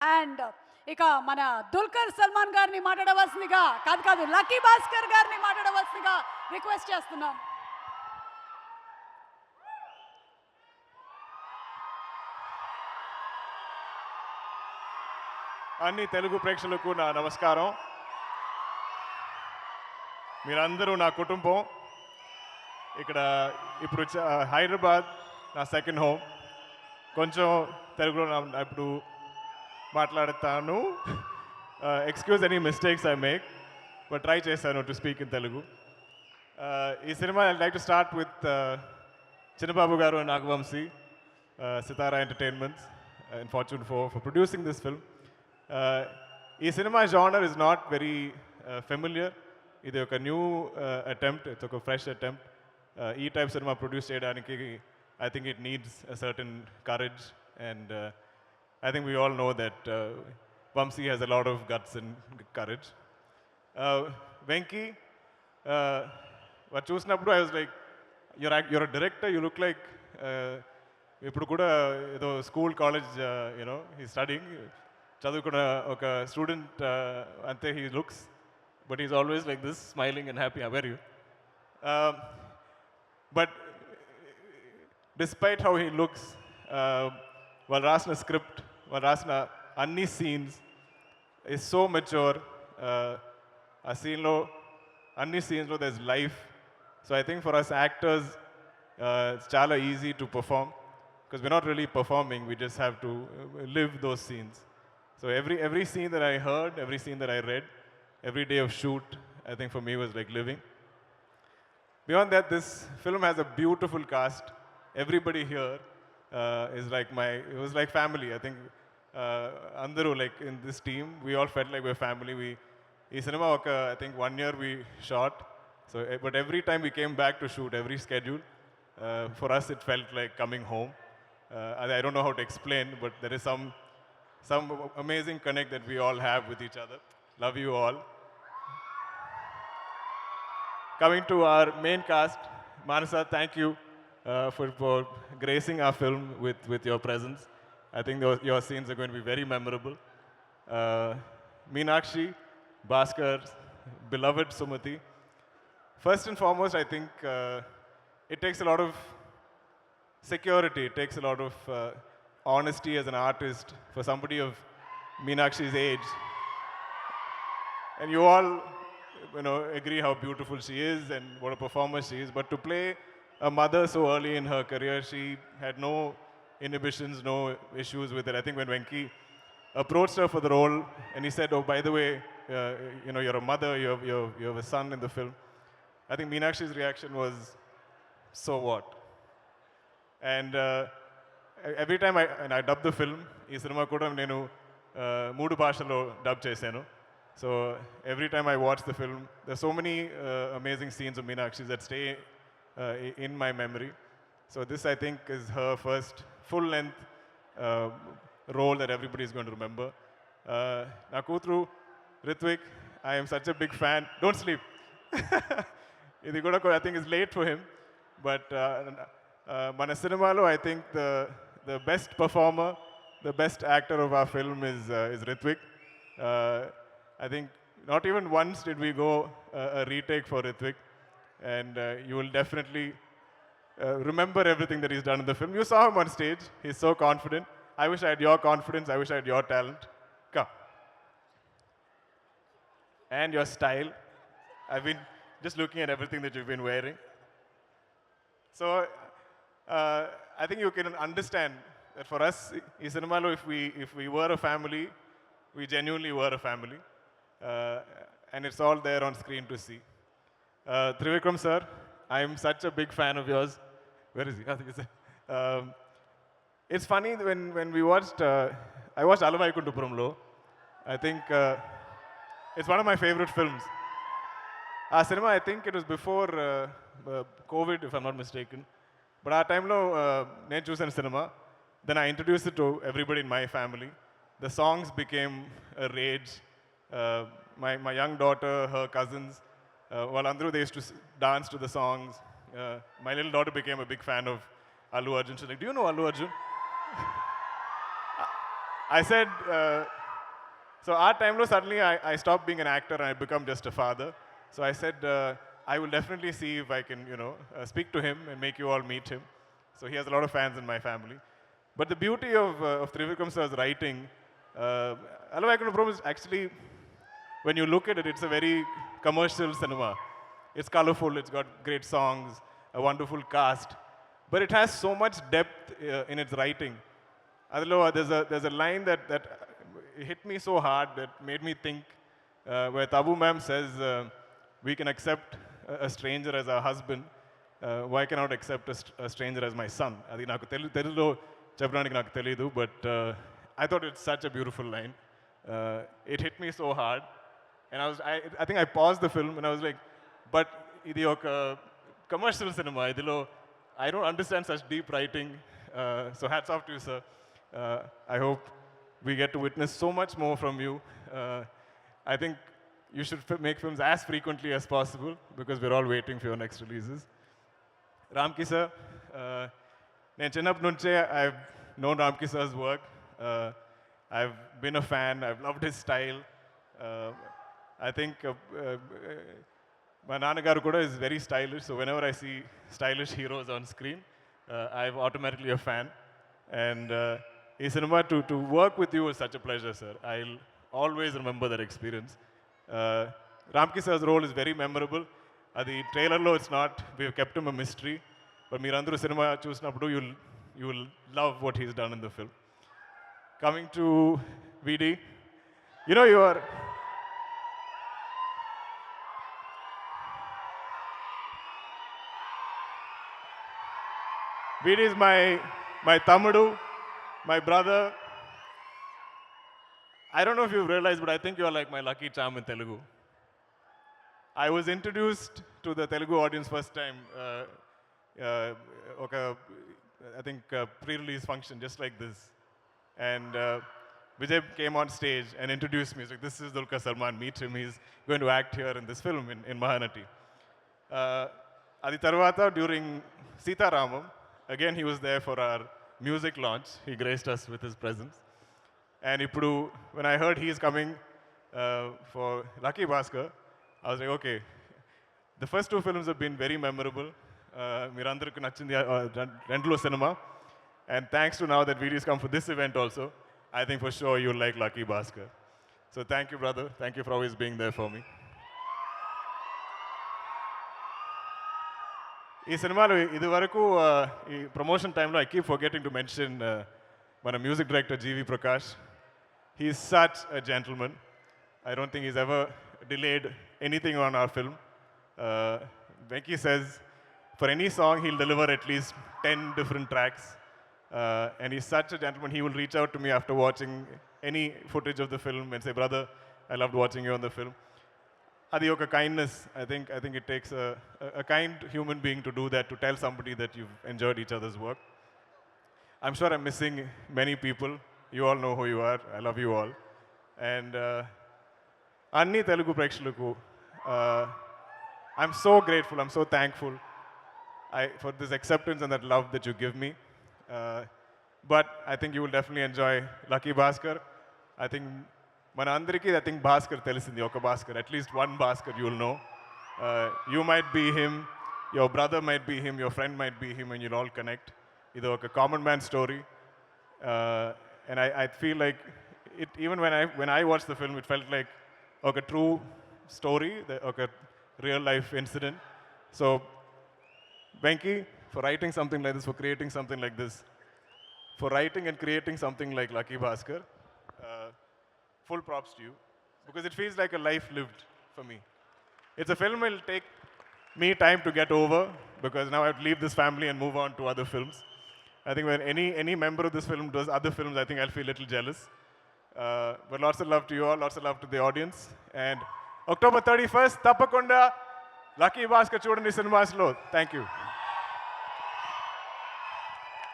And ఇక మన దుల్కర్ సల్మాన్ గారిని మాట్లాడవలసిందిగా కాదు లక్కీ భాస్కర్ గారిని మాట్లాడవలసిందిగా రిక్వెస్ట్ చేస్తున్నాం. అన్ని తెలుగు ప్రేక్షకులకు నా నమస్కారం. మీరందరూ నా కుటుంబం. ఇక్కడ ఇప్పుడు హైదరాబాద్ నా సెకండ్ హోమ్. కొంచెం తెలుగులో ఇప్పుడు మాట్లాడతాను. Excuse any mistakes I make, but try చేశాను టు స్పీక్ ఇన్ తెలుగు. ఈ cinema I like to start with Chinnababu garu and Nagavamsi, Sithara entertainments and fortune for producing this film. ఈ cinema genre is not very familiar. ఇది ఒక new attempt, it's ఒక fresh attempt. ఈ type cinema produce చేయడానికి I think it needs a certain courage, and I think we all know that Vamsi has a lot of guts and courage. Venki, what chusnappudu I was like, you're a director, you look like ippudu kuda edo school college, he's studying chadukuna oka student ante he looks, but he's always like this, smiling and happy. How are you? But despite how he looks, while rasna script, while rasna anni scenes is so mature. A scene lo, anni scenes lo there's life. So I think for us actors, it's chala easy to perform because we're not really performing. We just have to live those scenes. So every scene that I heard, every scene that I read, every day of shoot, I think for me was like living. Beyond that, this film has a beautiful cast. Everybody here is like it was like family. I think Andhra, like in this team, we all felt like we're family. This cinema, I think 1 year we shot. So, but every time we came back to shoot, every schedule, for us it felt like coming home. I don't know how to explain, but there is some amazing connect that we all have with each other. Love you all. Coming to our main cast, Manasa, thank you. For gracing our film with your presence. I think your scenes are going to be very memorable. Meenakshi, Bhaskar, beloved Sumati. First and foremost, I think it takes a lot of security. It takes a lot of honesty as an artist for somebody of Meenakshi's age. And you all, agree how beautiful she is and what a performer she is. But to play a mother so early in her career, she had no inhibitions, no issues with it. I think when Venki approached her for the role and he said, oh, by the way, you're a mother, you have a son in the film, I think Meenakshi's reaction was, so what? And every time I dubbed the film, ee cinema kuda nenu moodu bhashalo dub chesanu. So every time I watch the film, there's so many amazing scenes of Meenakshi that stay in my memory. So this, I think, is her first full-length role that everybody is going to remember. Na kutru, Ritwik, I am such a big fan. Don't sleep. Idi kuda I think is late for him. But mana cinemalo, I think the best performer, the best actor of our film is Ritwik. I think not even once did we go a retake for Ritwik. And you will definitely remember everything that he's done in the film. You saw him on stage. He's so confident. I wish I had your confidence. I wish I had your talent. Come. And your style. I've been just looking at everything that you've been wearing. So I think you can understand that for us, in cinema, if we were a family, we genuinely were a family. And it's all there on screen to see. Trivikram sir, I am such a big fan of yours. Where is he? It's funny when we watched, I watched Alavaikundapuramlo. I think it's one of my favorite films. Our cinema, I think it was before COVID, if I'm not mistaken. But our time lo nenu chusana cinema. Then I introduced it to everybody in my family. The songs became a rage. My young daughter, her cousins, while Andhra, they used to dance to the songs. My little daughter became a big fan of Allu Arjun. She's like, do you know Allu Arjun? I said, so our time lo suddenly I stopped being an actor and I become just a father. So I said, I will definitely see if I can, speak to him and make you all meet him. So he has a lot of fans in my family. But the beauty of Trivikram sir's writing, Hello, I can promise, actually, when you look at it, it's a very commercial cinema. It's colorful, it's got great songs, a wonderful cast, but it has so much depth in its writing. Adilo, there's a line that hit me so hard that made me think, where Tabu ma'am says, we can accept a stranger as our husband, why cannot accept a stranger as my son? Adi naku telugulo cheppadaniki naku teliyadu, but I thought it's such a beautiful line. It hit me so hard, and I think I paused the film and I was like, but idi oka commercial cinema, idilo I don't understand such deep writing. So hats off to you, sir. I hope we get to witness so much more from you. I think you should make films as frequently as possible because we're all waiting for your next releases. Ramki sir, నేను చిన్నప్పటి నుంచే I've known Ramki sir's work. I've been a fan. I've loved his style. I think my నాన్నగారు కూడా is very stylish. So whenever I see stylish heroes on screen, I'm automatically a fan. And in cinema, to work with you is such a pleasure, sir. I'll always remember that experience. Ramki sir's role is very memorable. Adi trailer lo it's not. We've kept him a mystery. But మీరందరూ cinema చూసినప్పుడు you will love what he's done in the film. Coming to VD, you are. VD is my tamudu, my brother. I don't know if you've realized, but I think you are like my lucky charm in Telugu. I was introduced to the Telugu audience first time, I think pre-release function, just like this. And Vijay came on stage and introduced me. He's like, this is Dulquer Salmaan, meet him. He's going to act here in this film in Mahanati. Adi tarvata, during Sita Ramam, again he was there for our music launch. He graced us with his presence. And ippudu, when I heard he is coming for Lucky Bhaskar, I was like, okay, the first two films have been very memorable. మీరందరికీ నచ్చింది రెండులో cinema. And thanks to now that VD's come for this event also, I think for sure you'll like Lucky Bhaskar. So thank you, brother. Thank you for always being there for me. ఈ సినిమాలో ఇది వరకు ఈ promotion టైంలో I keep forgetting to mention మన music director GV Prakash. He's such a gentleman. I don't think he's ever delayed anything on our film. Venki says for any song he'll deliver at least 10 different tracks. And he's such a gentleman. He will reach out to me after watching any footage of the film and say, brother, I loved watching you on the film. Adi oka kindness. I think it takes a kind human being to do that, to tell somebody that you've enjoyed each other's work. I'm sure I'm missing many people. You all know who you are. I love you all. And Anni Telugu Prekshalaku, I'm so grateful. I'm so thankful for this acceptance and that love that you give me. But I think you will definitely enjoy Lucky Bhaskar. I think Manandriki, I think Bhaskar telisindi oka Bhaskar. At least one Bhaskar you will know. You might be him, your brother might be him, your friend might be him, and you'll all connect. It's a common man story. And I feel like it, even when I watched the film, it felt like a true story, a real life incident. So Venki, for writing something like this, for creating something like this, for writing and creating something like Lucky Bhaskar, full props to you, because it feels like a life lived for me. It's a film that will take me time to get over, because now I have to leave this family and move on to other films. I think when any member of this film does other films, I think I'll feel a little jealous. But lots of love to you all, lots of love to the audience. And October 31st, Tapakunda, Lucky Bhaskar Chodandi Cinemas lo. Thank you.